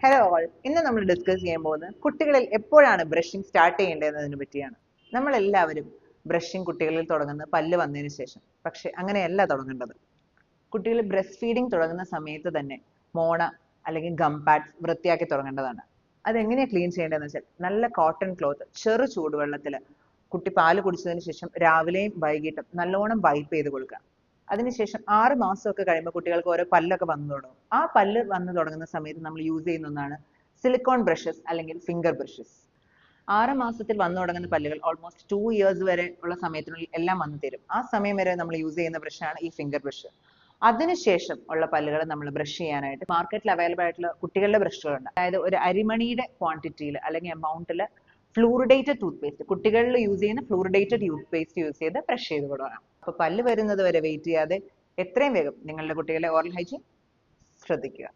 Hello all, ഇന്ന് നമ്മൾ discuss ചെയ്യാൻ പോകുന്നത് കുട്ടികളിൽ എപ്പോഴാണ് ബ്രഷിംഗ് സ്റ്റാർട്ട് ചെയ്യേണ്ടതെന്നതിനെ പറ്റിയാണ്. നമ്മളെല്ലാവരും ബ്രഷിംഗ് കുട്ടികളിൽ തുടങ്ങുന്നത് പല്ല് വന്നതിന് ശേഷം. പക്ഷെ അങ്ങനെയല്ല തുടങ്ങേണ്ടത്. കുട്ടികൾ ബ്രസ്റ്റ് ഫീഡിങ് തുടങ്ങുന്ന സമയത്ത് തന്നെ മോണ അല്ലെങ്കിൽ ഗം പാഡ്സ് വൃത്തിയാക്കി തുടങ്ങേണ്ടതാണ്. അതെങ്ങനെയാണ് ക്ലീൻ ചെയ്യേണ്ടതെന്ന് വെച്ചാൽ നല്ല കോട്ടൺ ക്ലോത്ത് ചെറു ചൂടുവെള്ളത്തിൽ കുട്ടി പാല് കുടിച്ചതിന് ശേഷം രാവിലെയും വൈകിട്ടും നല്ലോണം വൈപ്പ് ചെയ്ത് കൊടുക്കുക. അതിനുശേഷം 6 മാസമൊക്കെ കഴിയുമ്പോൾ കുട്ടികൾക്ക് ഓരോ പല്ലൊക്കെ വന്നു തുടങ്ങും. ആ പല്ല് വന്നു തുടങ്ങുന്ന സമയത്ത് നമ്മൾ യൂസ് ചെയ്യുന്ന ഒന്നാണ് സിലിക്കോൺ ബ്രഷസ് അല്ലെങ്കിൽ ഫിംഗർ ബ്രഷസ്. 6 മാസത്തിൽ വന്നു തുടങ്ങുന്ന പല്ലുകൾ ഓൾമോസ്റ്റ് 2 ഇയേഴ്സ് വരെ ഉള്ള സമയത്തിനുള്ളിൽ എല്ലാം വന്നു തരും. ആ സമയം വരെ നമ്മൾ യൂസ് ചെയ്യുന്ന ബ്രഷാണ് ഈ ഫിംഗർ ബ്രഷ്. അതിനുശേഷം ഉള്ള പല്ലുകൾ നമ്മൾ ബ്രഷ് ചെയ്യാനായിട്ട് മാർക്കറ്റിൽ അവൈലബിൾ ആയിട്ടുള്ള കുട്ടികളുടെ ബ്രഷുകളുണ്ട്. അതായത് ഒരു അരിമണിയുടെ ക്വാണ്ടിറ്റിയിൽ അല്ലെങ്കിൽ എമൗണ്ടിൽ ഫ്ലൂറിഡേറ്റഡ് ടൂത്ത് പേസ്റ്റ്, കുട്ടികളിൽ യൂസ് ചെയ്യുന്ന ഫ്ലൂറിഡേറ്റഡ് ടൂത്ത് പേസ്റ്റ് യൂസ് ചെയ്ത് ബ്രഷ് ചെയ്ത് കൊടുക്കണം. അപ്പൊ പല്ല് വരുന്നത് വരെ വെയിറ്റ് ചെയ്യാതെ എത്രയും വേഗം നിങ്ങളുടെ കുട്ടികളെ ഓറൽ ഹൈജീൻ ശ്രദ്ധിക്കുക.